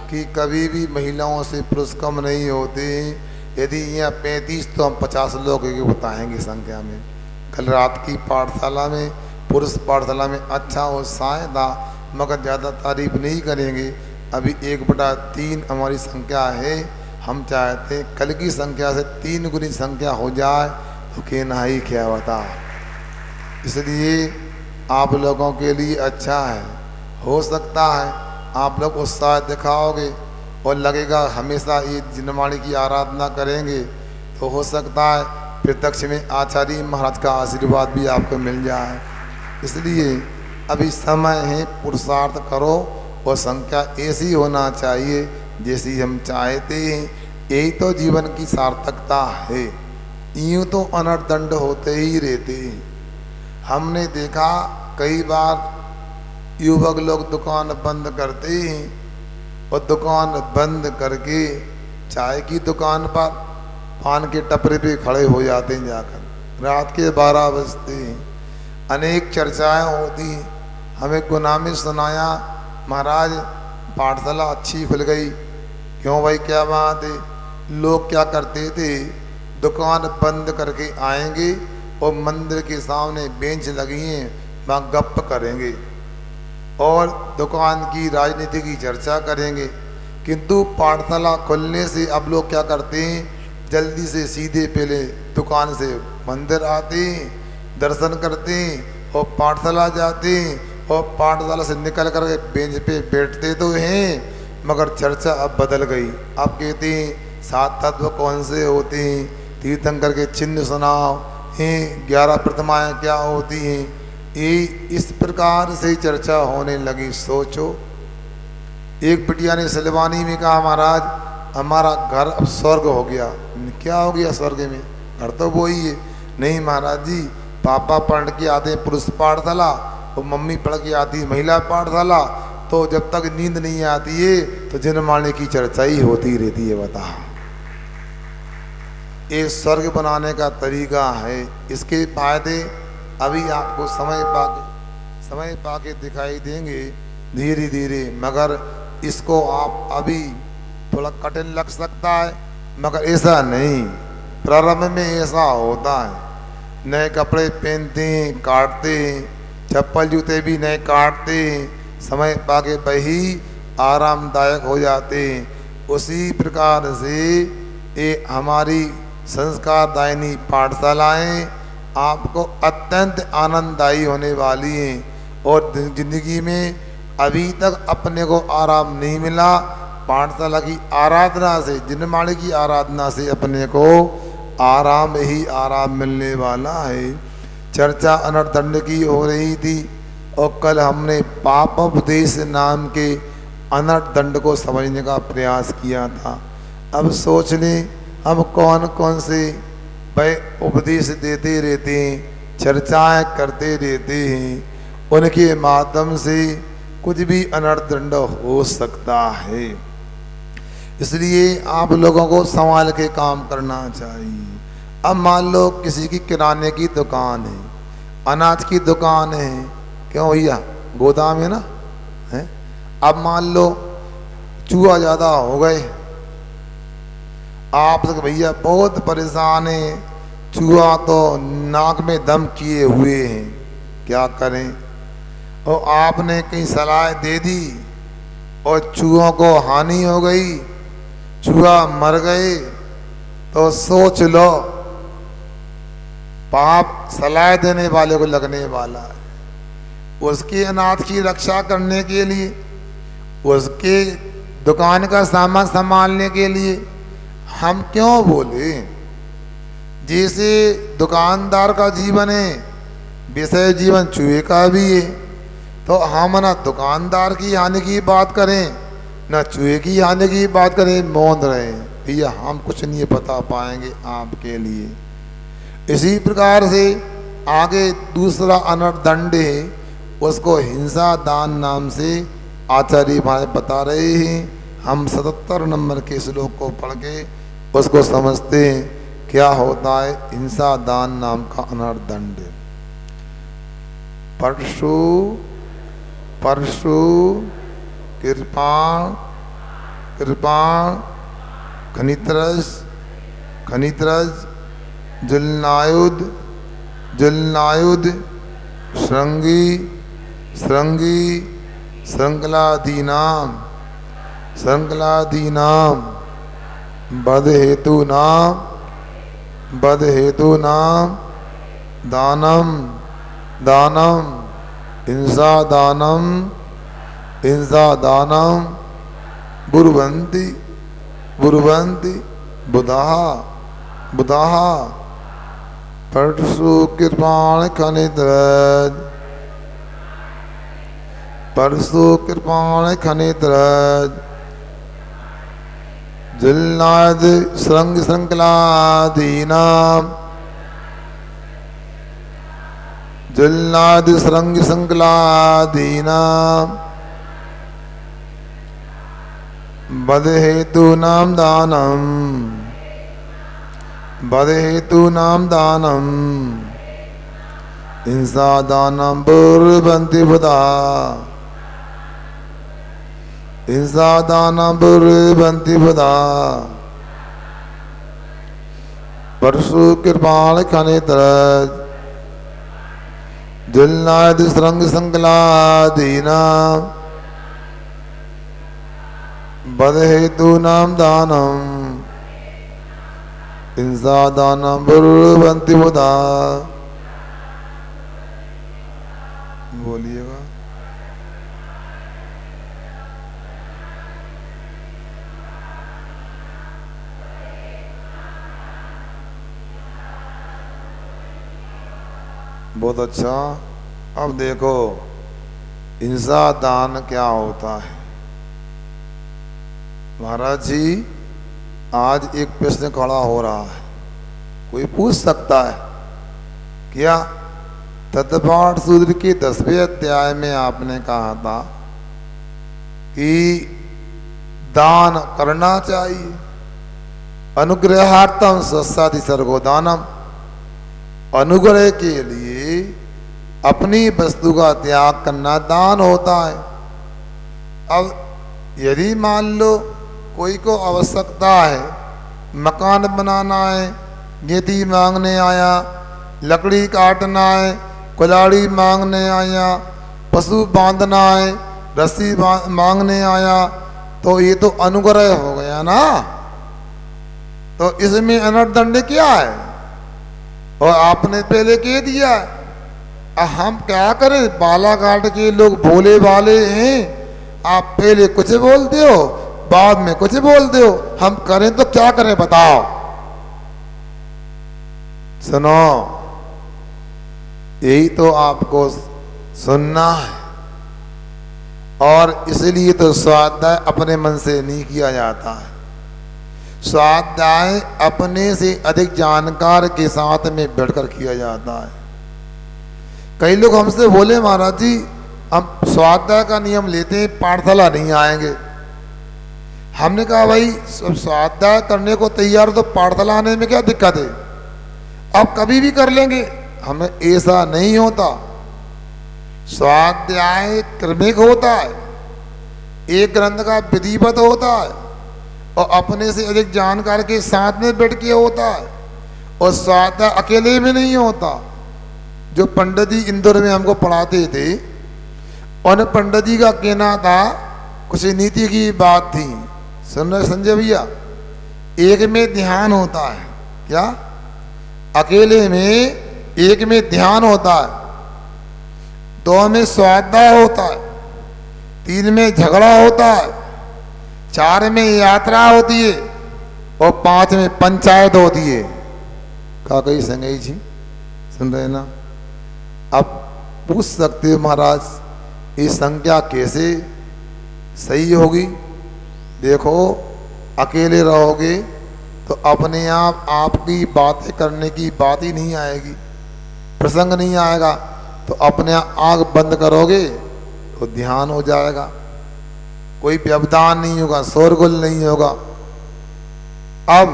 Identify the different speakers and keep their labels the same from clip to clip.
Speaker 1: कि कभी भी महिलाओं से पुरुष कम नहीं होते। यदि यहाँ 35 तो हम 50 लोग के बताएंगे संख्या में। कल रात की पाठशाला में, पुरुष पाठशाला में अच्छा उत्साह था, मगर ज़्यादा तारीफ नहीं करेंगे। अभी 1/3 हमारी संख्या है। हम चाहते हैं कल की संख्या से 3 गुनी संख्या हो जाए तो कहना ही क्या बता। इसलिए आप लोगों के लिए अच्छा है, हो सकता है आप लोग उत्साह दिखाओगे और लगेगा हमेशा ये जिनवाणी की आराधना करेंगे तो हो सकता है प्रत्यक्ष में आचार्य महाराज का आशीर्वाद भी आपको मिल जाए। इसलिए अभी समय है, पुरुषार्थ करो और संख्या ऐसी होना चाहिए जैसी हम चाहते हैं। यही तो जीवन की सार्थकता है। यूँ तो अनर्दंड होते ही रहते हैं। हमने देखा कई बार युवक लोग दुकान बंद करते हैं और दुकान बंद करके चाय की दुकान पर पान के टपरे पे खड़े हो जाते हैं जाकर। रात के 12 बजते हैं। अनेक चर्चाएं होती हैं। हमें गुना में सुनाया, महाराज पाठशाला अच्छी खुल गई। क्यों भाई, क्या बात है? लोग क्या करते थे, दुकान बंद करके आएंगे और मंदिर के सामने बेंच लगी हैं, वहाँ गप करेंगे और दुकान की राजनीति की चर्चा करेंगे। किंतु पाठशाला खुलने से अब लोग क्या करते हैं, जल्दी से सीधे पहले दुकान से मंदिर आते हैं, दर्शन करते हैं और पाठशाला जाते हैं और पाठशाला से निकल कर बेंच पे बैठते तो हैं, मगर चर्चा अब बदल गई। अब कहते हैं 7 तत्व कौन से होते हैं, तीर्थंकर के चिन्ह सुनाओ हैं, 11 प्रतिमाएँ क्या होती हैं। ये इस प्रकार से चर्चा होने लगी। सोचो, एक बिटिया ने सिलवानी में कहा, महाराज हमारा घर अब स्वर्ग हो गया। क्या हो गया स्वर्ग में? घर तो वो ही है। नहीं महाराज जी, पापा पढ़ के आते हैं पुरुष पाठशाला और मम्मी पढ़ के आती है महिला पाठशाला, तो जब तक नींद नहीं आती है तो जिनमाने की चर्चा ही होती रहती है। बता, ये स्वर्ग बनाने का तरीका है। इसके फायदे अभी आपको समय पाके दिखाई देंगे धीरे धीरे, मगर इसको आप अभी थोड़ा कठिन लग सकता है, मगर ऐसा नहीं। प्रारंभ में ऐसा होता है, नए कपड़े पहनते हैं, काटते हैं, चप्पल जूते भी नए काटते हैं, समय पाके वही आरामदायक हो जाते हैं। उसी प्रकार से ये हमारी संस्कारदायिनी पाठशालाएँ आपको अत्यंत आनंददायी होने वाली हैं। और जिंदगी में अभी तक अपने को आराम नहीं मिला, पाठशाला की आराधना से, जिनमाणी की आराधना से अपने को आराम ही आराम मिलने वाला है। चर्चा अनर्दंड की हो रही थी और कल हमने पापोपदेश नाम के अनर्दंड को समझने का प्रयास किया था। अब सोच लें हम कौन कौन से भाई उपदेश देते रहते हैं, चर्चाएं करते रहते हैं, उनके माध्यम से कुछ भी अनर्दंड हो सकता है। इसलिए आप लोगों को संभाल के काम करना चाहिए। अब मान लो किसी की किराने की दुकान है, अनाज की दुकान है, क्यों भैया गोदाम है ना है। अब मान लो चूहा ज़्यादा हो गए, आप लोग भैया बहुत परेशान हैं, चूहा तो नाक में दम किए हुए हैं, क्या करें। और आपने कहीं सलाह दे दी और चूहों को हानि हो गई, चूहा मर गए, तो सोच लो पाप सलाह देने वाले को लगने वाला है। उसके अनाथ की रक्षा करने के लिए, उसके दुकान का सामान संभालने के लिए हम क्यों बोले। जैसे दुकानदार का जीवन है, विषय जीवन चूहे का भी है, तो हम ना दुकानदार की हानि की बात करें न चूहे की हानि की बात करें, मौन रहे भैया, हम कुछ नहीं बता पाएंगे आपके लिए। इसी प्रकार से आगे दूसरा अनर्दंड है, उसको हिंसा दान नाम से आचार्य महाराज बता रहे हैं। हम 77 नंबर के श्लोक को पढ़ के उसको समझते हैं क्या होता है हिंसा दान नाम का अनर्दंड। परशु परशु कृपाण कृपाण खनित्रज खनित्रज जुलनायुध जुलनायुध श्रृंगी श्रृंगी श्रृंखलादीनाम श्रृंखलादीनाम बद हेतु नाम दानम दानम हिंसा दानम बुरवंती बुरवंती बुधाहा बुधाहा परसु कृपाण खनित्रज परसु कृपाण खनित्रज जुलनाद श्रृंग श्रृंखलादीनाम जुलनाद श्रृंग श्रृंखलादीनाम बद हेतु नाम दानम बद हेतु नाम दानम हिंसा दानम बुरबंती बुधा हिंसा दानम बुरबंती बुधा परसु कृपाण खनित्रज जुलनाद श्रृंग श्रृंखलादीनाम बद हेतु नाम दानम हिंसा दानम बुरबंती बुधा। बोलिएगा। बहुत अच्छा। अब देखो हिंसा दान क्या होता है। महाराज जी आज एक प्रश्न खड़ा हो रहा है, कोई पूछ सकता है क्या? तत्पाठ सूत्र के 10वें अध्याय में आपने कहा था कि दान करना चाहिए, अनुग्रहार्थम स्वस्यादि सर्गो दानम, अनुग्रह के लिए अपनी वस्तु का त्याग करना दान होता है। अब यदि मान लो कोई को आवश्यकता है, मकान बनाना है, नीति मांगने आया, लकड़ी काटना है, कुल्हाड़ी मांगने आया, पशु बांधना है, रस्सी मांगने आया, तो ये तो अनुग्रह हो गया ना। तो इसमें अनर्थदंड क्या है? और आपने पहले कह दिया। अब हम क्या करें? बालाघाट के लोग भोले भाले हैं, आप पहले कुछ बोलते हो, बाद में कुछ बोलते हो। हम करें तो क्या करें बताओ? सुनो, यही तो आपको सुनना है। और इसलिए तो स्वाध्याय अपने मन से नहीं किया जाता है। स्वाध्याय अपने से अधिक जानकार के साथ में बैठकर किया जाता है। कई लोग हमसे बोले महाराज जी हम स्वाध्याय का नियम लेते हैं, पाठशाला नहीं आएंगे। हमने कहा भाई सब स्वाध्याय करने को तैयार, तो पाठशाला आने में क्या दिक्कत है? आप कभी भी कर लेंगे, हमें ऐसा नहीं होता। स्वाध्याय क्रमिक होता है, एक ग्रंथ का विधिवत होता है और अपने से अधिक जानकार के साथ में बैठ के होता है। और स्वाध्याय अकेले में नहीं होता। जो पंडित जी इंदौर में हमको पढ़ाते थे, उन पंडित जी का कहना था, कुछ नीति की बात थी, सुन रहे संजय भैया? एक में ध्यान होता है, क्या? अकेले में एक में ध्यान होता है, 2 में स्वाध्याय होता है, 3 में झगड़ा होता है, 4 में यात्रा होती है और 5 में पंचायत होती है। का कही संगई जी सुन रहे ना? अब पूछ सकते हो महाराज ये संख्या कैसे सही होगी? देखो अकेले रहोगे तो अपने आप आपकी बातें करने की बात ही नहीं आएगी, प्रसंग नहीं आएगा। तो अपने आँख बंद करोगे तो ध्यान हो जाएगा, कोई व्यवधान नहीं होगा, शोरगुल नहीं होगा। अब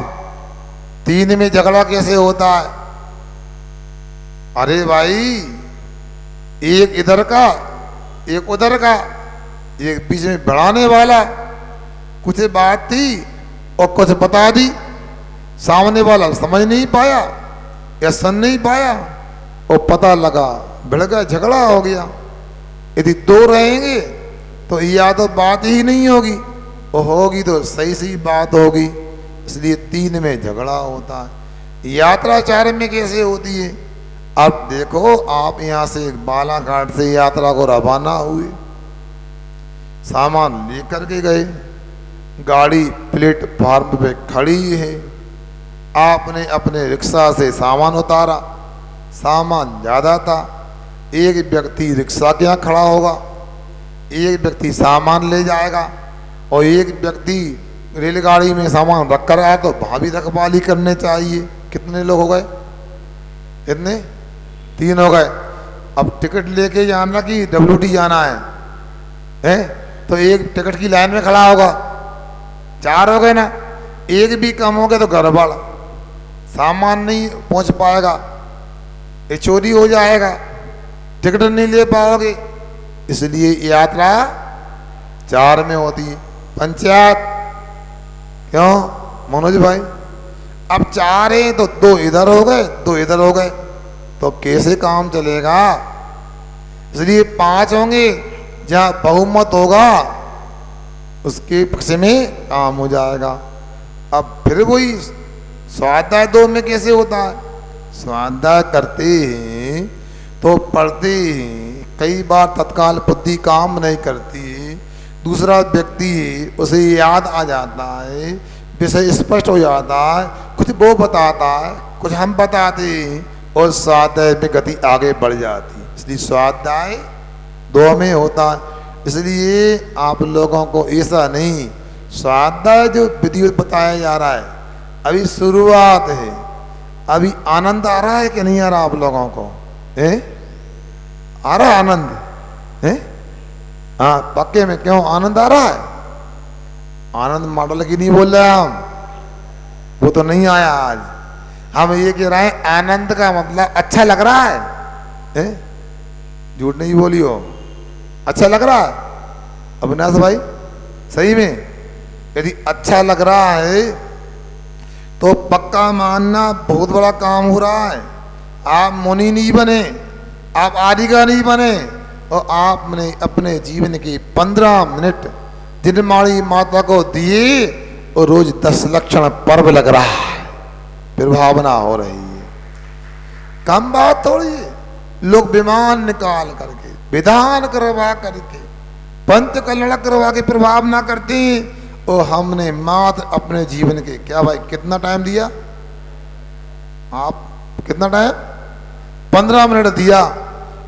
Speaker 1: 3 में झगड़ा कैसे होता है? अरे भाई एक इधर का एक उधर का, एक बीच में बढ़ाने वाला, कुछ बात थी और कुछ बता दी, सामने वाला समझ नहीं पाया या सुन नहीं पाया और पता लगा भिड़ गया, झगड़ा हो गया। यदि दो रहेंगे तो या तो बात ही नहीं होगी और होगी तो सही सही बात होगी, इसलिए तीन में झगड़ा होता है। यात्रा चार में कैसे होती है? अब देखो, आप यहाँ से बालाघाट से यात्रा को रवाना हुए, सामान लेकर के गए, गाड़ी प्लेटफार्म पे खड़ी है, आपने अपने रिक्शा से सामान उतारा, सामान ज़्यादा था, एक व्यक्ति रिक्शा के यहाँ खड़ा होगा, एक व्यक्ति सामान ले जाएगा और एक व्यक्ति रेलगाड़ी में सामान रख कर आया, तो वहाँ भी रखवाली करने चाहिए। कितने लोग हो गए? कितने? 3 हो गए। अब टिकट लेके जाना कि WT जाना है? तो एक टिकट की लाइन में खड़ा होगा, 4 हो गए ना। एक भी कम हो गया तो गड़बड़, सामान नहीं पहुंच पाएगा, ये चोरी हो जाएगा, टिकट नहीं ले पाओगे। इसलिए यात्रा 4 में होती है। पंचायत क्यों मनोज भाई? अब 4 हैं तो 2 इधर हो गए, 2 इधर हो गए, तो कैसे काम चलेगा? इसलिए 5 होंगे, जहाँ बहुमत होगा उसके पक्ष में काम हो जाएगा। अब फिर वही स्वाध्याय 2 में कैसे होता है? स्वाध्याय करते हैं तो पढ़ते हैं, कई बार तत्काल बुद्धि काम नहीं करती, दूसरा व्यक्ति उसे याद आ जाता है, विषय स्पष्ट हो जाता है, कुछ वो बताता है, कुछ हम बताते हैं और स्वाध्याय में गति आगे बढ़ जाती है। इसलिए स्वाध्याय 2 में होता है। इसलिए आप लोगों को ऐसा नहीं, स्वाध्याय जो विधि बताया जा रहा है अभी शुरुआत है, अभी आनंद आ रहा है कि नहीं आ रहा आप लोगों को? आ रहा है आनंद? हाँ पक्के में? क्यों आनंद आ रहा है? आनंद मॉडल की नहीं बोल रहे हम, वो तो नहीं आया आज। हम ये कह रहे हैं आनंद का मतलब अच्छा लग रहा है? झूठ नहीं बोलियो, अच्छा लग रहा है अविनाश भाई? सही में यदि अच्छा लग रहा है तो पक्का मानना बहुत बड़ा काम हो रहा है। आप मुनि नहीं बने, आप आदिका नहीं बने, और आपने अपने जीवन के 15 मिनट दिनमाणी माता को दिए और रोज 10 लक्षण पर्व लग रहा है, फिर भावना हो रही है। कम बात थोड़ी है। लोग विमान निकाल करके, विधान करवा करके, पंच कल्याण करवा के प्रभाव ना करते, और हमने मात्र अपने जीवन के क्या भाई कितना टाइम दिया? आप कितना टाइम? 15 मिनट दिया,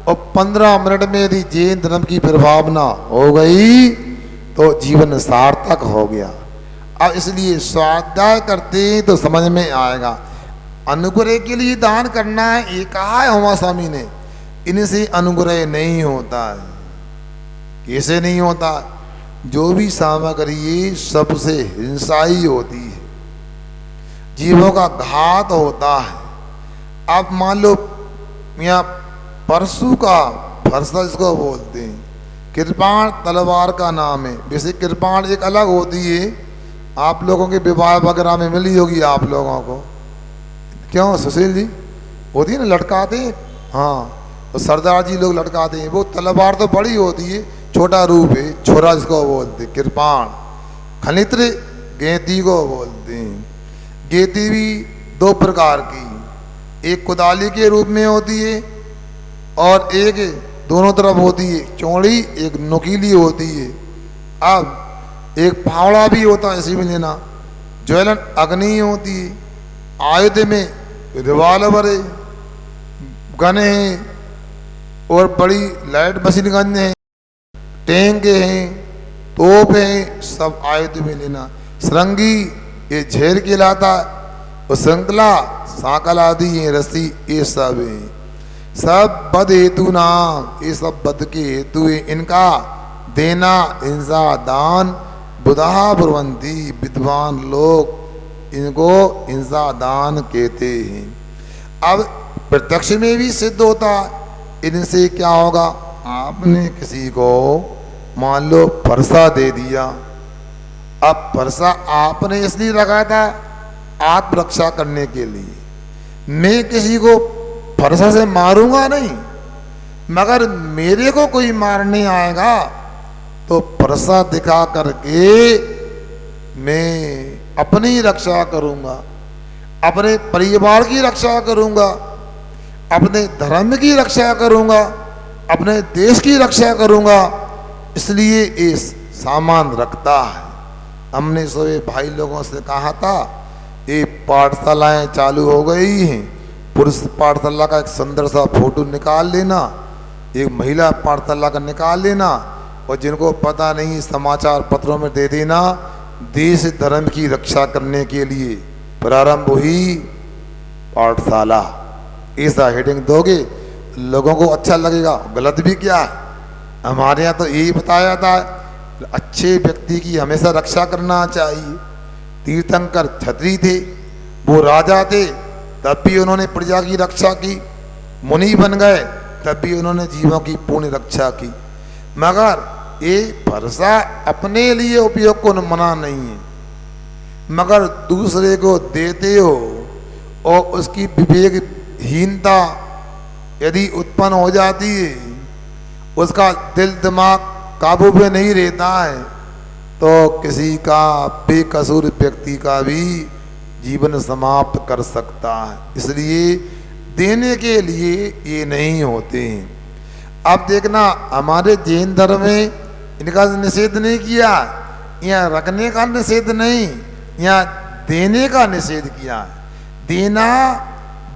Speaker 1: और 15 मिनट में यदि जैन धर्म की प्रभावना हो गई तो जीवन सार्थक हो गया। अब इसलिए स्वाध्याय करते तो समझ में आएगा। अनुग्रह के लिए दान करना है, ये कहा है उमा स्वामी ने, इनसे अनुग्रह नहीं होता है। कैसे नहीं होता? जो भी सामग्री सबसे हिंसा ही होती है, जीवों का घात होता है। आप मान लो यहाँ परशु का फरसा जिसको बोलते हैं, कृपाण तलवार का नाम है। वैसे कृपाण एक अलग होती है, आप लोगों के विवाह वगैरह में मिली होगी आप लोगों को, क्यों सुशील जी? होती है ना, लटकाते हैं। हाँ, तो सरदार जी लोग लटकाते हैं। वो तलवार तो बड़ी होती है, छोटा रूप है, छोरा जिसको बोलते हैं कृपाण। खनित्र गेंती को बोलते हैं। गेंती भी 2 प्रकार की, एक कुदाली के रूप में होती है और एक दोनों तरफ होती है, चौड़ी, एक नुकीली होती है। अब एक फावड़ा भी होता है, इसी में लेना। ज्वलन अग्नि होती है। आयुध में रिवाल्वर है, गन है, और बड़ी लाइट मशीन गन है, टैंक हैं, तोप हैं, सब आयुध में लेना। सरंगी ये झेर के लाता, और श्रृंखला सांकल आदि है, रस्सी, ये सब है। सब बद हेतु नाम, ये सब बद के हेतु है। इनका देना हिंसा दान बुधा ब्रवंती, विद्वान लोग इनको हिंसा दान कहते हैं। अब प्रत्यक्ष में भी सिद्ध होता, इनसे क्या होगा? आपने किसी को मान लो फरसा दे दिया, अब फरसा आपने इसलिए रखा था आत्मरक्षा करने के लिए। मैं किसी को फरसा से मारूंगा नहीं, मगर मेरे को कोई मारने आएगा तो फरसा दिखा करके मैं अपनी रक्षा करूंगा, अपने परिवार की रक्षा करूंगा, अपने धर्म की रक्षा करूंगा, अपने देश की रक्षा करूंगा। इसलिए ये सामान रखता है। हमने सोए भाई लोगों से कहा था ये पाठशालाएं चालू हो गई हैं, पुरुष पाठशाला का एक सुंदर सा फोटो निकाल लेना, एक महिला पाठशाला का निकाल लेना, और जिनको पता नहीं समाचार पत्रों में दे देना, देश धर्म की रक्षा करने के लिए प्रारंभ हुई पाठशाला। ऐसा हेडिंग दोगे लोगों को अच्छा लगेगा। गलत भी क्या है, हमारे यहाँ तो यही बताया था अच्छे व्यक्ति की हमेशा रक्षा करना चाहिए। तीर्थंकर क्षत्रिय थे, वो राजा थे, तब भी उन्होंने प्रजा की रक्षा की। मुनि बन गए तब भी उन्होंने जीवों की पूर्ण रक्षा की। मगर ये फरसा अपने लिए उपयोग को मना नहीं है, मगर दूसरे को देते हो और उसकी विवेकहीनता यदि उत्पन्न हो जाती है, उसका दिल दिमाग काबू में नहीं रहता है, तो किसी का बेकसूर व्यक्ति का भी जीवन समाप्त कर सकता है। इसलिए देने के लिए ये नहीं होते हैं। अब देखना हमारे जैन धर्म में इनका निषेध नहीं किया, यहाँ रखने का निषेध नहीं, यहाँ देने का निषेध किया है। देना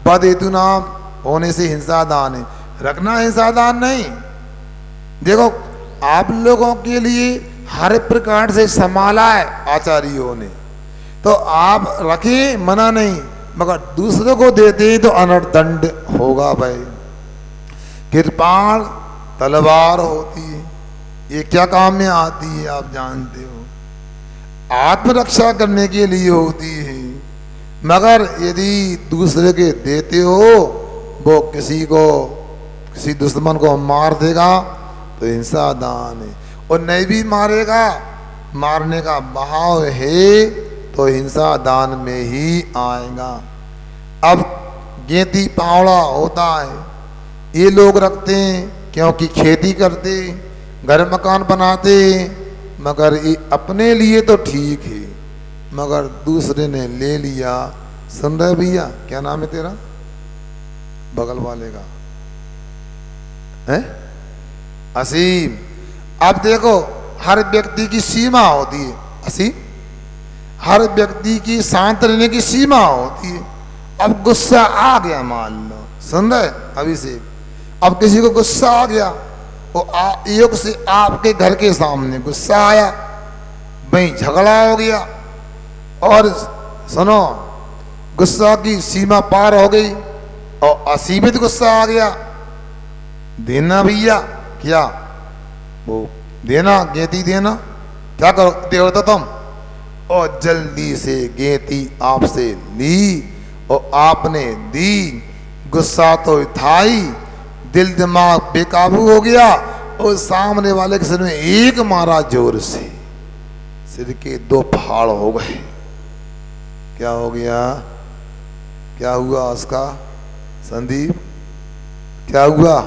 Speaker 1: बद हेतु नाम होने से हिंसा दान है, रखना हिंसा दान नहीं। देखो आप लोगों के लिए हर प्रकार से संभाला है आचार्यों ने, तो आप रखें मना नहीं, मगर दूसरों को देते हैं तो अनर्दंड होगा। भाई कृपाण तलवार होती है, ये क्या काम में आती है आप जानते हो, आत्मरक्षा करने के लिए होती है। मगर यदि दूसरे के देते हो, वो किसी दुश्मन को मार देगा तो हिंसा दान है, और नहीं भी मारेगा, मारने का भाव है तो हिंसा दान में ही आएगा। अब गेंती पावड़ा होता है, ये लोग रखते हैं क्योंकि खेती करते, घर मकान बनाते, मगर ये अपने लिए तो ठीक है, मगर दूसरे ने ले लिया। सुन रहे भैया, क्या नाम है तेरा, बगल वाले का है असीम। अब देखो हर व्यक्ति की सीमा होती है, असीम, हर व्यक्ति की शांत रहने की सीमा होती है। अब गुस्सा आ गया, मान लो, सुन रहे अभिषेक, अब किसी को गुस्सा आ गया, वो योग से आपके घर के सामने गुस्सा आया, वहीं झगड़ा हो गया, और सुनो गुस्सा की सीमा पार हो गई और असीमित गुस्सा आ गया, देना भैया क्या, वो देना, गेती देना, क्या करो देखो तो तुम, और जल्दी से गेती आपसे ली और आपने दी, गुस्सा तो था ही, दिल दिमाग बेकाबू हो गया, और सामने वाले के सिर में एक मारा जोर से, सिर के दो फाड़ हो गए। क्या हो गया, क्या हुआ उसका, संदीप क्या हुआ,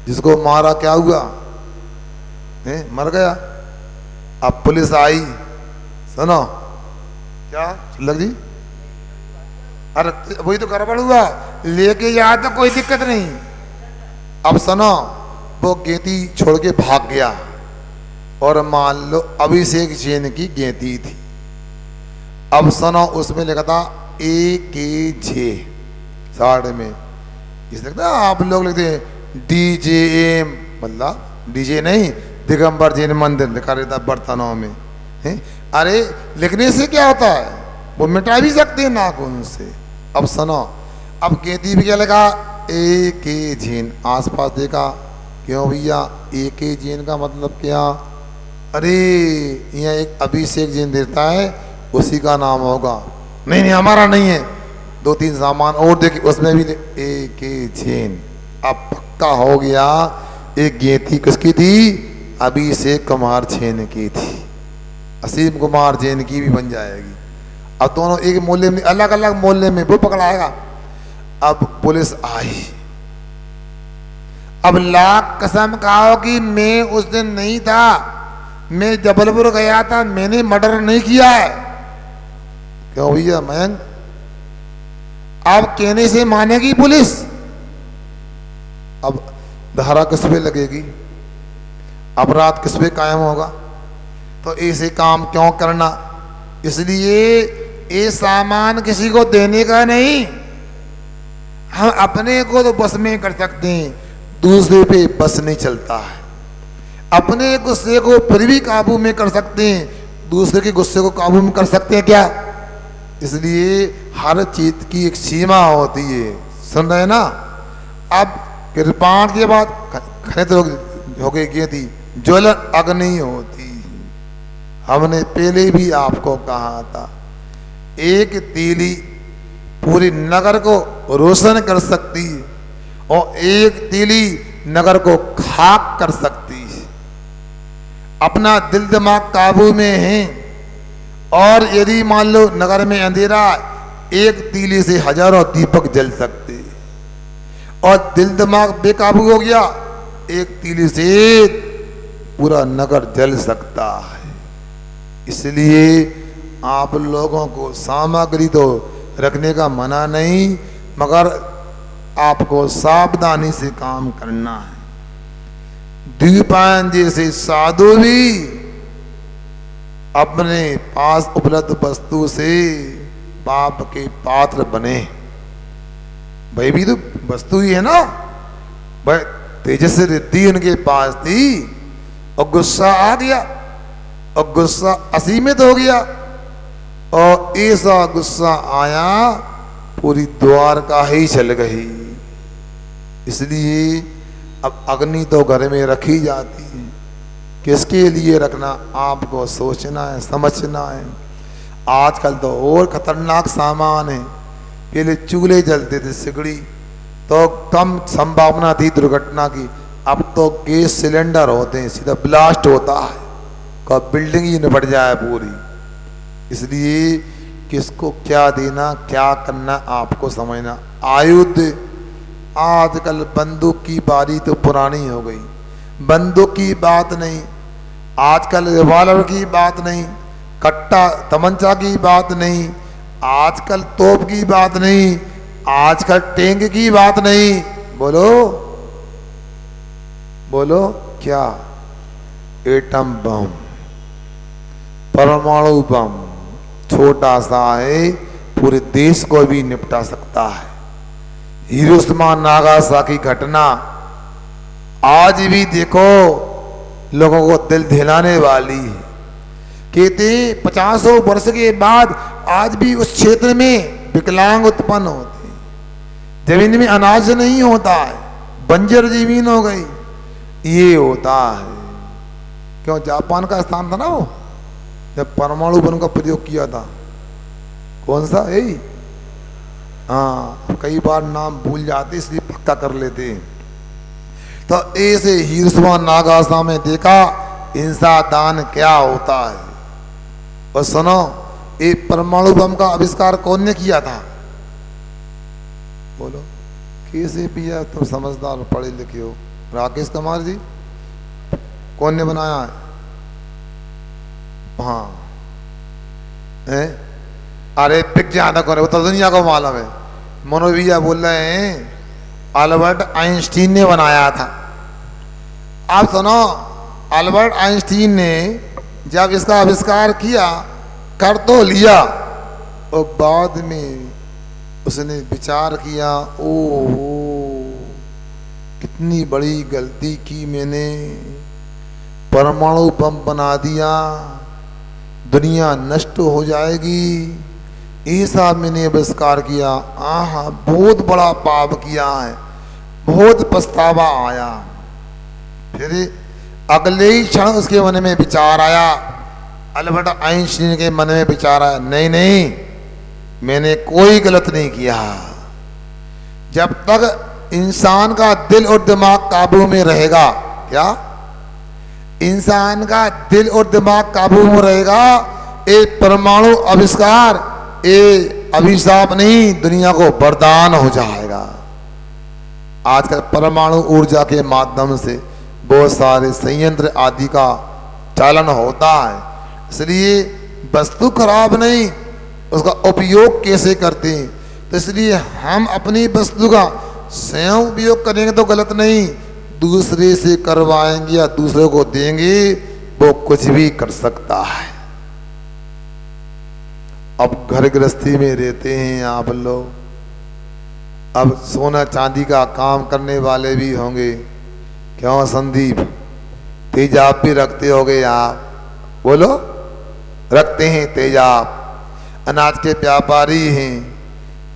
Speaker 1: जिसको मारा क्या हुआ, मर गया। अब पुलिस आई, सुनो क्या लग जी, अरे वही तो गड़बड़ हुआ, लेके जाए तो कोई दिक्कत नहीं। अब सुनो, वो गेंती छोड़ के भाग गया, और मान लो अभिषेक जैन की गेंती थी। अब सुनो, उसमें लिखा था AKJ साइड में, इस लगता है आप लोग लिखते हैं DJM, मतलब डीजे नहीं, दिगंबर जैन मंदिर लिखा रहता बर्तनों में है। अरे लिखने से क्या होता है, वो मिटा भी सकते हैं नाखून से। अब सुनो, अब गेंती भी क्या लगा, AKJ, आसपास देखा, क्यों भैया AKJ का मतलब क्या, अरे यहाँ एक अभिषेक जैन देता है, उसी का नाम होगा। नहीं नहीं हमारा नहीं है, दो तीन सामान और देखे उसमें भी AKJ। अब पक्का हो गया, एक गेंती किसकी थी, अभिषेक कुमार जैन की थी। असीम कुमार जैन की भी बन जाएगी। अब दोनों एक मोहल्ले में, अलग अलग मोहल्ले में, वो पकड़ाएगा। अब पुलिस आई, अब लाख कसम खाओ कि मैं उस दिन नहीं था, मैं जबलपुर गया था, मैंने मर्डर नहीं किया है। क्यों भैया मयंक, अब कहने से मानेगी पुलिस? अब धारा किस पे लगेगी, अपराध किस पे कायम होगा? तो ऐसे काम क्यों करना? इसलिए ये सामान किसी को देने का नहीं, हम अपने को तो बस में कर सकते हैं, दूसरे पे बस नहीं चलता है। अपने गुस्से को फिर भी काबू में कर सकते हैं, दूसरे के गुस्से को काबू में कर सकते हैं क्या? इसलिए हर चीज की एक सीमा होती है, सुन रहे ना? अब कृपाण के बाद खनित हो गई थी, ज्वलन अग्नि होती। हमने पहले भी आपको कहा था, एक तीली पूरी नगर को रोशन कर सकती है और एक तीली नगर को खाक कर सकती है। अपना दिल दिमाग काबू में है, और यदि मान लो नगर में अंधेरा, एक तीली से हजारों दीपक जल सकते, और दिल दिमाग बेकाबू हो गया, एक तीली से पूरा नगर जल सकता है। इसलिए आप लोगों को सामग्री तो रखने का मना नहीं, मगर आपको सावधानी से काम करना है। द्वीपायन जैसे साधु भी अपने पास उपलब्ध वस्तु से पाप के पात्र बने। भाई भी तो वस्तु ही है ना भाई, तेजस्वी रिद्धि उनके पास थी और गुस्सा आ गया, और गुस्सा असीमित हो गया, और ऐसा गुस्सा आया पूरी द्वारका ही चल गई। इसलिए अब अग्नि तो घर में रखी जाती है, किसके लिए रखना आपको सोचना है, समझना है। आजकल तो और खतरनाक सामान है, पहले चूल्हे जलते थे सिगड़ी, तो कम संभावना थी दुर्घटना की, अब तो गैस सिलेंडर होते हैं, सीधा ब्लास्ट होता है, कब बिल्डिंग ही निपट जाए पूरी। इसलिए किसको क्या देना, क्या करना आपको समझना। आयुध, आजकल बंदूक की बारी तो पुरानी हो गई, बंदूक की बात नहीं, आजकल रिवॉल्वर की बात नहीं, कट्टा तमंचा की बात नहीं, आजकल तोप की बात नहीं, आजकल टैंक की बात नहीं। बोलो बोलो क्या? एटम बम, परमाणु बम, छोटा सा है, पूरे देश को भी निपटा सकता है। हिरोशिमा नागासाकी घटना आज भी देखो लोगों को दिल दहिलाने वाली है। कहते 50 वर्ष के बाद आज भी उस क्षेत्र में विकलांग उत्पन्न होते हैं, जमीन में अनाज नहीं होता है, बंजर जमीन हो गई, ये होता है। क्यों? जापान का स्थान था ना वो, जब परमाणु बम का प्रयोग किया था। कौन सा? यही। हाँ, कई बार नाम भूल जाते इसलिए पक्का कर लेते हैं। तो ऐसे हिरोशिमा नागासाकी में देखा हिंसा दान क्या होता है। और सुनो, ये परमाणु बम का आविष्कार कौन ने किया था? बोलो कैसे पिया? तुम समझदार पढ़े लिखे हो। राकेश कुमार जी, कौन ने बनाया है? हाँ है? अरे विज्ञान करे, वो तो दुनिया को मालूम है। मनोविज्ञा बोल रहे हैं अल्बर्ट आइंस्टीन ने बनाया था। आप सुनो, अल्बर्ट आइंस्टीन ने जब इसका आविष्कार किया, कर तो लिया, और बाद में उसने विचार किया, ओहो कितनी बड़ी गलती की मैंने, परमाणु बम बना दिया, दुनिया नष्ट हो जाएगी, ऐसा मैंने आविष्कार किया। आहा, बहुत बड़ा पाप किया है, बहुत पछतावा आया। फिर अगले ही क्षण उसके मन में विचार आया, अल्बर्ट आइंस्टीन के मन में विचार आया, नहीं नहीं, मैंने कोई गलत नहीं किया। जब तक इंसान का दिल और दिमाग काबू में रहेगा, क्या इंसान का दिल और दिमाग काबू में रहेगा, ये परमाणु आविष्कार, ये अभिशाप नहीं, दुनिया को वरदान हो जाएगा। आजकल परमाणु ऊर्जा के माध्यम से बहुत सारे संयंत्र आदि का चालन होता है। इसलिए वस्तु खराब नहीं, उसका उपयोग कैसे करते हैं। तो इसलिए हम अपनी वस्तु का स्वयं उपयोग करेंगे तो गलत नहीं, दूसरे से करवाएंगे या दूसरे को देंगे, वो कुछ भी कर सकता है। अब घर गृहस्थी में रहते हैं आप लोग, अब सोना चांदी का काम करने वाले भी होंगे, क्यों संदीप? तेजाब भी रखते होगे आप, बोलो? रखते हैं तेजाब। अनाज के व्यापारी हैं,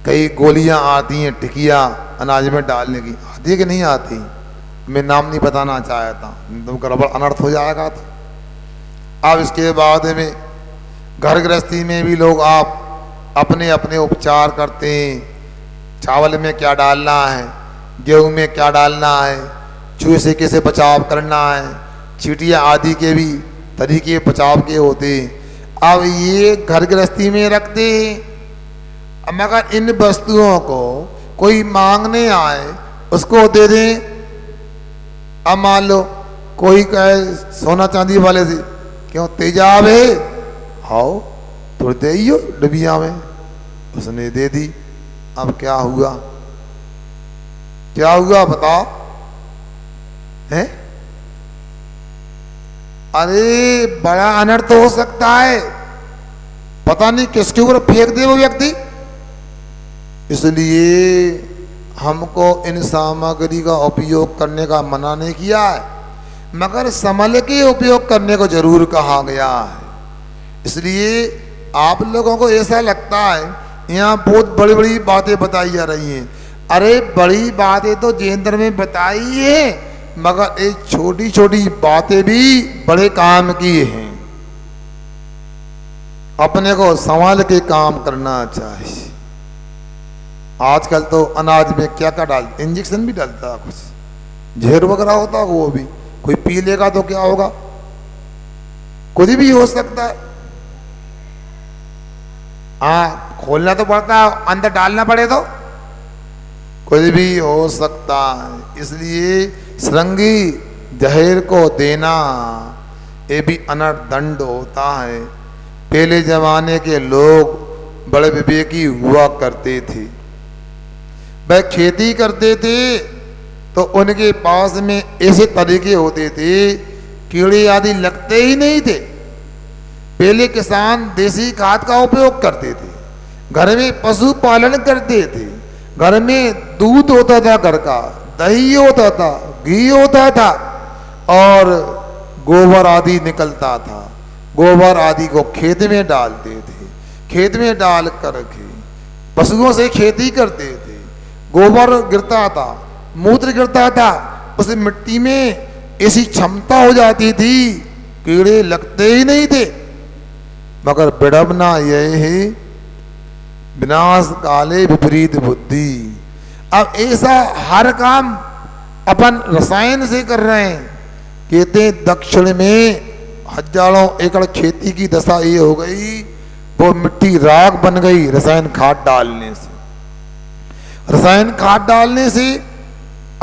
Speaker 1: कई गोलियां आती हैं टिकिया अनाज में डालने की, आती है कि नहीं आती? मैं नाम नहीं बताना चाहता, तुम गड़बड़ अनर्थ हो जाएगा। तो अब इसके बाद में घर गृहस्थी में भी लोग आप अपने अपने उपचार करते हैं। चावल में क्या डालना है, गेहूं में क्या डालना है, चूहे से कैसे बचाव करना है, चींटियां आदि के भी तरीके बचाव के होते हैं। अब ये घर गृहस्थी में रखते हैं। अब मगर इन वस्तुओं को कोई मांगने आए उसको दे दें। अब मान लो कोई कहे सोना चांदी वाले से, क्यों तेजाब है, आओ तो दे ही डबिया में, उसने दे दी। अब क्या हुआ, क्या हुआ बताओ? है अरे बड़ा अनर्थ हो सकता है, पता नहीं किसके ऊपर फेंक दे वो व्यक्ति। इसलिए हमको इन सामग्री का उपयोग करने का मना नहीं किया है, मगर संभल के उपयोग करने को जरूर कहा गया है। इसलिए आप लोगों को ऐसा लगता है यहाँ बहुत बड़ी बड़ी बातें बताई जा रही हैं। अरे बड़ी बातें तो जेंद्र में बताई है, मगर ये छोटी छोटी बातें भी बड़े काम की हैं। अपने को संभाल के काम करना चाहिए। आजकल तो अनाज में क्या क्या डाल, इंजेक्शन भी डालता है, कुछ जहर वगैरह होता है, वो भी कोई पी लेगा तो क्या होगा, कुछ भी हो सकता है। हाँ खोलना तो पड़ता है, अंदर डालना पड़े तो कुछ भी हो सकता है। इसलिए श्रृंगी जहर को देना ये भी अनर्थ दंड होता है। पहले जमाने के लोग बड़े विवेकी हुआ करते थे, वह खेती करते थे तो उनके पास में ऐसे तरीके होते थे, कीड़े आदि लगते ही नहीं थे। पहले किसान देसी खाद का उपयोग करते थे, घर में पशु पालन करते थे, घर में दूध होता था, घर का दही होता था, घी होता था और गोबर आदि निकलता था। गोबर आदि को खेत में डालते थे, खेत में डाल करके पशुओं से खेती करते थे। गोबर गिरता था, मूत्र गिरता था, उस मिट्टी में ऐसी क्षमता हो जाती थी, कीड़े लगते ही नहीं थे। मगर विडंबना यह है, विनाश काले विपरीत बुद्धि। अब ऐसा हर काम अपन रसायन से कर रहे हैं। कहते हैं दक्षिण में हजारों एकड़ खेती की दशा ये हो गई, वो मिट्टी राख बन गई रसायन खाद डालने से। रसायन खाद डालने से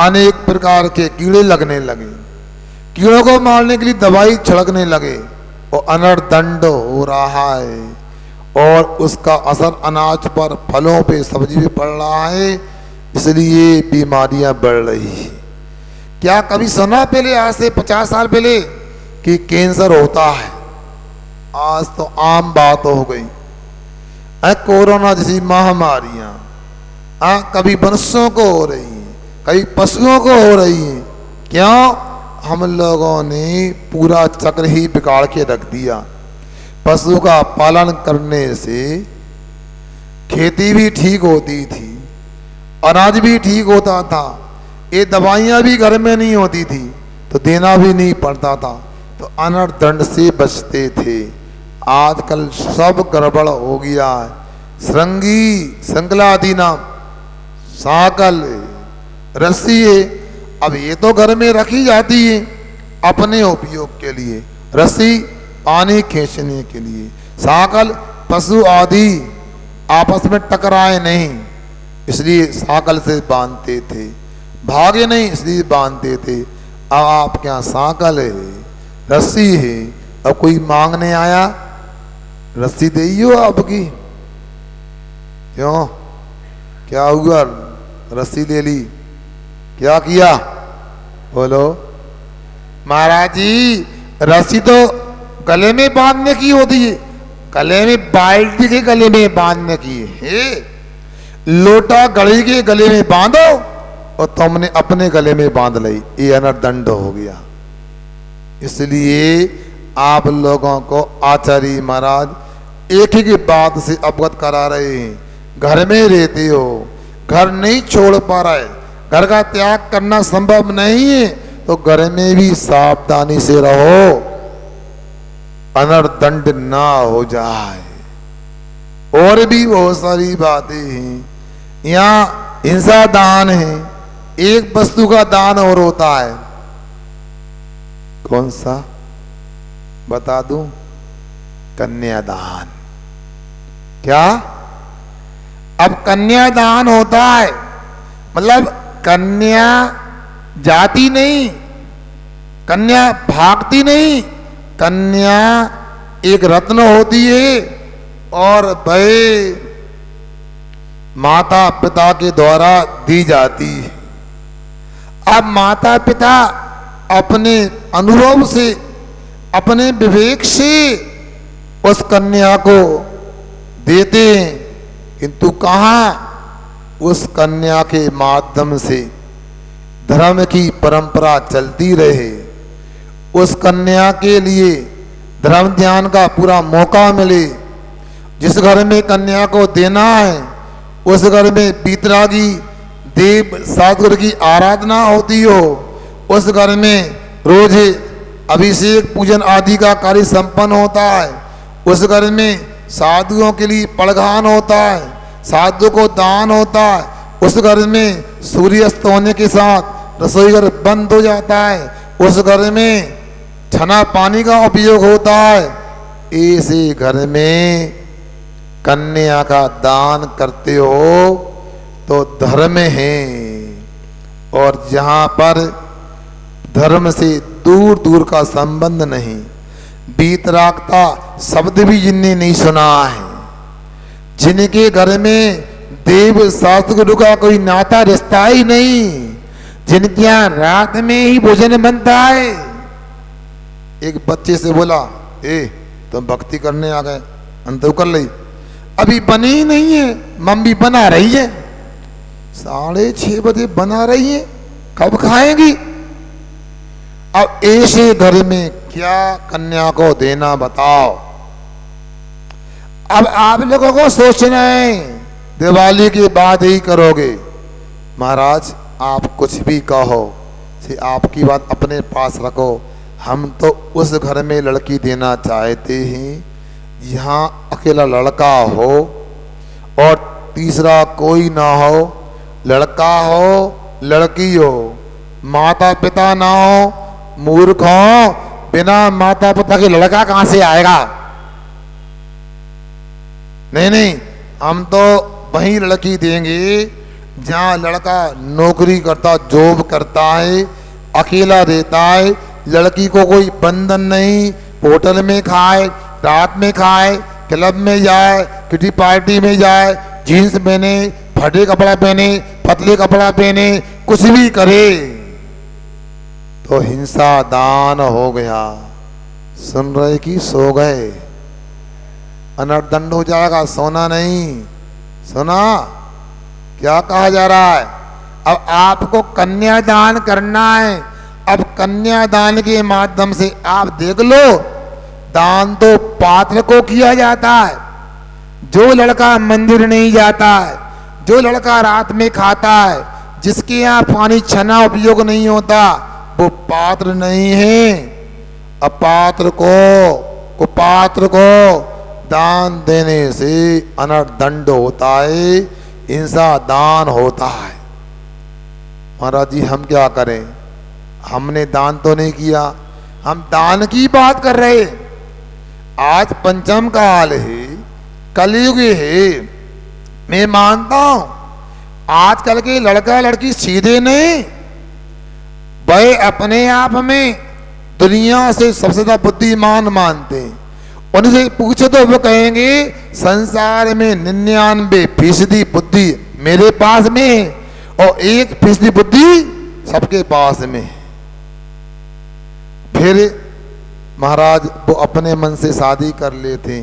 Speaker 1: अनेक प्रकार के कीड़े लगने लगे, कीड़ों को मारने के लिए दवाई छिड़कने लगे, और अनर्थ दंड हो रहा है और उसका असर अनाज पर, फलों पे, सब्जी पे पड़ रहा है। इसलिए बीमारियां बढ़ रही है। क्या कभी सुना पहले, आज से 50 साल पहले, कि कैंसर होता है? आज तो आम बात हो गई। कोरोना जैसी महामारियां कभी मनुष्यों को हो रही हैं, कभी पशुओं को हो रही हैं। क्यों? हम लोगों ने पूरा चक्र ही बिगाड़ के रख दिया। पशु का पालन करने से खेती भी ठीक होती थी, अनाज भी ठीक होता था, ये दवाइयाँ भी घर में नहीं होती थी तो देना भी नहीं पड़ता था, तो अनर्थ दंड से बचते थे। आजकल सब गड़बड़ हो गया है। श्रृंगी श्रृंखला आदि नाम साकल रस्सी है, अब ये तो घर में रखी जाती है, अपने उपयोग के लिए, रस्सी पानी खींचने के लिए, साकल पशु आदि आपस में टकराए नहीं इसलिए साकल से बांधते थे, भागे नहीं इसलिए बांधते थे। अब आपके यहाँ साकल है, रस्सी है, अब कोई मांगने आया रस्सी दे आपकी, क्यों क्या हुआ, रस्सी ले ली, क्या किया बोलो। महाराज जी रस्सी तो गले में बांधने की होती है, गले में बाल्टी के गले में बांधने की है, लोटा गड़ी के गले में बांधो और तुमने अपने गले में बांध ली, ये अनर्दंड हो गया। इसलिए आप लोगों को आचार्य महाराज एक ही बात से अवगत करा रहे हैं, घर में रहते हो, घर नहीं छोड़ पा रहे, घर का त्याग करना संभव नहीं है तो घर में भी सावधानी से रहो, अनर्दंड ना हो जाए। और भी बहुत सारी बातें हैं, यहाँ हिंसा दान है, एक वस्तु का दान और होता है, कौन सा बता दूं, कन्यादान। क्या, अब कन्यादान होता है मतलब कन्या जाती नहीं, कन्या भागती नहीं, कन्या एक रत्न होती है और वह माता पिता के द्वारा दी जाती है। अब माता पिता अपने अनुभव से, अपने विवेक से उस कन्या को देते हैं, किंतु कहाँ उस कन्या के माध्यम से धर्म की परंपरा चलती रहे, उस कन्या के लिए धर्म ज्ञान का पूरा मौका मिले। जिस घर में कन्या को देना है उस घर में बीतरागी देव सतगुरु की आराधना होती हो, उस घर में रोज अभिषेक पूजन आदि का कार्य संपन्न होता है, उस घर में साधुओं के लिए पड़घान होता है, साधु को दान होता है, उस घर में सूर्यास्त होने के साथ रसोई घर बंद हो जाता है, उस घर में छना पानी का उपयोग होता है। ऐसे घर में कन्या का दान करते हो तो धर्म है, और जहाँ पर धर्म से दूर दूर का संबंध नहीं, बीतरागता शब्द भी जिनने नहीं सुना है, जिनके घर में देव सतगुरु का कोई नाता रिश्ता ही नहीं, जिनके यहाँ रात में ही भोजन बनता है। एक बच्चे से बोला, ए तुम भक्ति करने आ गए, अंत कर ली, अभी बनी ही नहीं है, मम्मी बना रही है, 6:30 बजे बना रही है, कब खाएंगी। अब ऐसे घर में क्या कन्या को देना बताओ। अब आप लोगों को सोचना है, दिवाली के बाद ही करोगे। महाराज आप कुछ भी कहो, से आपकी बात अपने पास रखो, हम तो उस घर में लड़की देना चाहते हैं यहाँ अकेला लड़का हो और तीसरा कोई ना हो, लड़का हो लड़की हो, माता पिता ना हो, मूर्ख हो, बिना माता पिता के लड़का कहां से आएगा। नहीं नहीं, हम तो वही लड़की देंगे जहां लड़का नौकरी करता, जॉब करता है, अकेला रहता है, लड़की को कोई बंधन नहीं, होटल में खाए, रात में खाए, क्लब में जाए, किटी पार्टी में जाए, जीन्स पहने, फटे कपड़ा पहने, पतले कपड़ा पहने, कुछ भी करे तो हिंसा दान हो गया। सुन रहे कि सो गए, अनर्दंड हो जाएगा, सोना नहीं। सुना क्या कहा जा रहा है। अब आपको कन्यादान करना है, अब कन्यादान के माध्यम से आप देख लो, दान तो पात्र को किया जाता है। जो लड़का मंदिर नहीं जाता है, जो लड़का रात में खाता है, जिसके यहाँ पानी छना उपयोग नहीं होता, वो पात्र नहीं है। अपात्र को कुपात्र को दान देने से अनर्दंड होता है, हिंसा दान होता है। महाराज जी हम क्या करें, हमने दान तो नहीं किया, हम दान की बात कर रहे। आज पंचम काल है, कलयुग है। मैं मानता हूं आजकल के लड़का लड़की सीधे नहीं, वह अपने आप में दुनिया से सबसे ज्यादा बुद्धिमान मानते हैं। उनसे पूछो तो वो कहेंगे संसार में 99% बुद्धि मेरे पास में है और 1% बुद्धि सबके पास में है। फिर महाराज वो अपने मन से शादी कर लेते,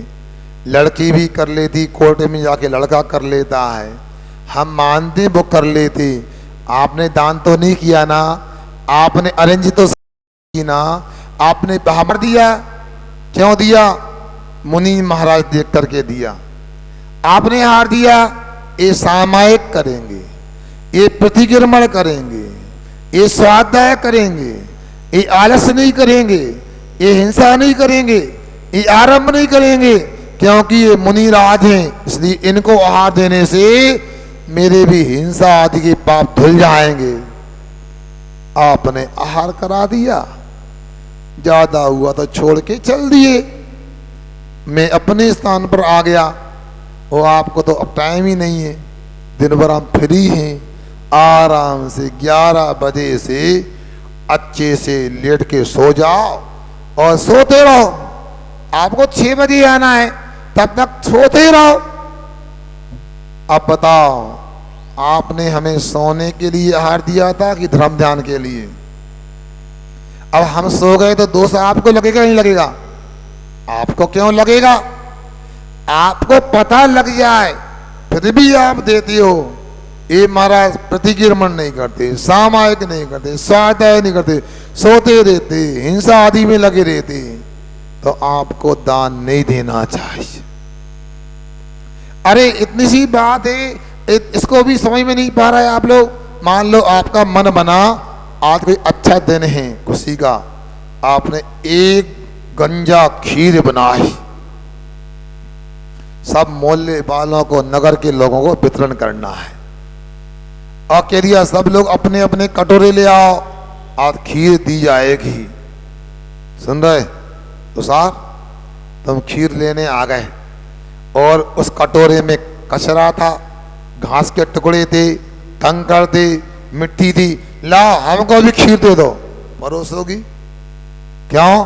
Speaker 1: लड़की भी कर लेती, कोर्ट में जाके लड़का कर लेता है। हम मानते वो कर लेते। आपने दान तो नहीं किया ना, आपने अरेंज तो की ना, आपने बहावर दिया। क्यों दिया? मुनि महाराज देख करके दिया। आपने हार दिया, ये सामायिक करेंगे, ये प्रतिक्रमण करेंगे, ये स्वाध्याय करेंगे, ये आलस्य नहीं करेंगे, ये हिंसा नहीं करेंगे, ये आरंभ नहीं करेंगे, क्योंकि ये मुनि राज हैं। इसलिए इनको आहार देने से मेरे भी हिंसा आदि के पाप धुल जाएंगे। आपने आहार करा दिया, ज्यादा हुआ तो छोड़ के चल दिए। मैं अपने स्थान पर आ गया, वो आपको तो अब टाइम ही नहीं है। दिन भर हम फ्री हैं, आराम से 11 बजे से अच्छे से लेट के सो जाओ और सोते रहो। आपको 6 बजे आना है, तब तक सोते रहो। अब बताओ, आपने हमें सोने के लिए आहार दिया था कि धर्म ध्यान के लिए? अब हम सो गए तो दोष आपको लगेगा नहीं लगेगा? आपको क्यों लगेगा? आपको पता लग जाए फिर भी आप देते हो। ये महाराज प्रतिक्रमण नहीं करते, सामायिक नहीं करते, स्वाध्याय नहीं करते, सोते रहते, हिंसा आदि में लगे रहते, तो आपको दान नहीं देना चाहिए। अरे इतनी सी बात है, इसको भी समझ में नहीं पा रहा है आप लोग। मान लो आपका मन बना, आज कोई अच्छा दिन है खुशी का, आपने एक गंजा खीर बनाई, सब मोहल्ले वालों को, नगर के लोगों को वितरण करना है। और कह दिया सब लोग अपने अपने कटोरे ले आओ, आज खीर दी जाएगी। सुन रहे तो साहब, तुम खीर लेने आ गए और उस कटोरे में कचरा था, घास के टुकड़े थे, कंकड़ थे, मिट्टी थी। लाओ हमको भी खीर दे दो, परोसोगी? क्यों?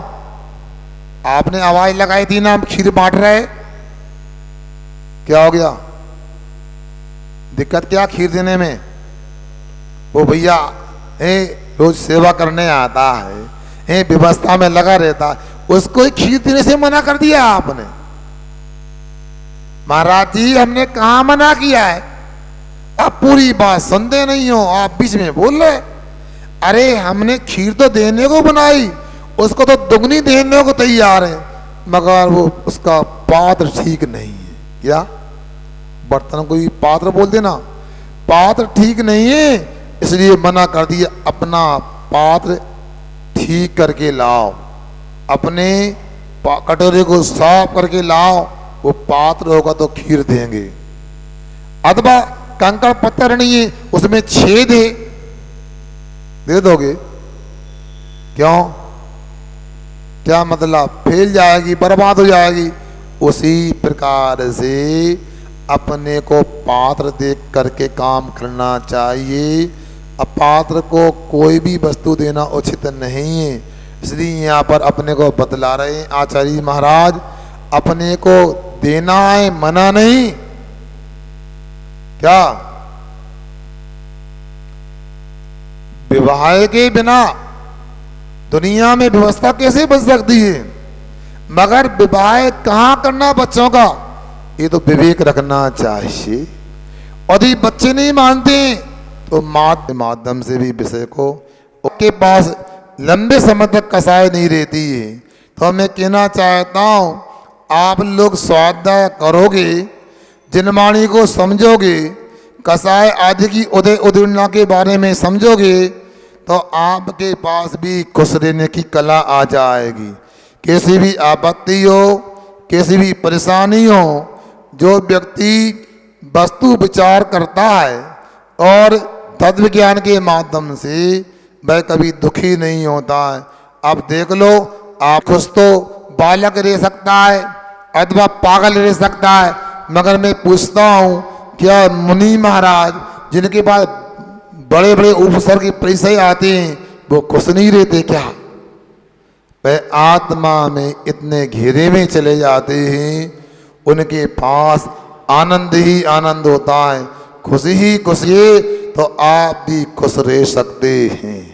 Speaker 1: आपने आवाज लगाई थी ना हम खीर बांट रहे। क्या हो गया? दिक्कत क्या खीर देने में? वो भैया रोज सेवा करने आता है, व्यवस्था में लगा रहता है, उसको खीर देने से मना कर दिया आपने। महाराज जी हमने कहा मना किया है? आप पूरी बात सुनते नहीं हो, आप बीच में बोल रहे। अरे हमने खीर तो देने को बनाई, उसको तो दुगनी देने को तैयार है, मगर वो उसका पात्र ठीक नहीं है। क्या? बर्तन को भी पात्र बोल देना, पात्र ठीक नहीं है, इसलिए मना कर दिया। अपना पात्र ठीक करके लाओ, अपने कटोरे को साफ करके लाओ, वो पात्र होगा तो खीर देंगे। अथवा कंकड़ पत्थर नहीं है, उसमें छेद है, दे दोगे? क्यों? क्या मतलब? फेल जाएगी, बर्बाद हो जाएगी। उसी प्रकार से अपने को पात्र देख करके काम करना चाहिए। अपात्र को कोई भी वस्तु देना उचित नहीं है। इसलिए यहाँ पर अपने को बतला रहे हैं आचार्य महाराज, अपने को देना है, मना नहीं। क्या? विवाह के बिना दुनिया में व्यवस्था कैसे बच सकती है? मगर विवाह कहाँ करना बच्चों का, ये तो विवेक रखना चाहिए। यदि बच्चे नहीं मानते तो माध्यम से भी विषय को उसके पास लंबे समय तक कसाई नहीं रहती है। तो मैं कहना चाहता हूँ, आप लोग स्वाध्याय करोगे, जिनवाणी को समझोगे, कसाय आदि की उदय उदीर्णा के बारे में समझोगे, तो आपके पास भी खुश रहने की कला आ जाएगी। कैसी भी आपत्ति हो, कैसी भी परेशानी हो, जो व्यक्ति वस्तु विचार करता है और तत्व ज्ञान के माध्यम से वह कभी दुखी नहीं होता है। अब देख लो, आप खुश तो बालक रह सकता है अथवा पागल रह सकता है, मगर मैं पूछता हूँ क्या मुनि महाराज जिनके पास बड़े बड़े उपसर के परिचय आते हैं वो खुश नहीं रहते क्या? वह आत्मा में इतने घेरे में चले जाते हैं, उनके पास आनंद ही आनंद होता है, खुशी ही खुशी, तो आप भी खुश रह सकते हैं।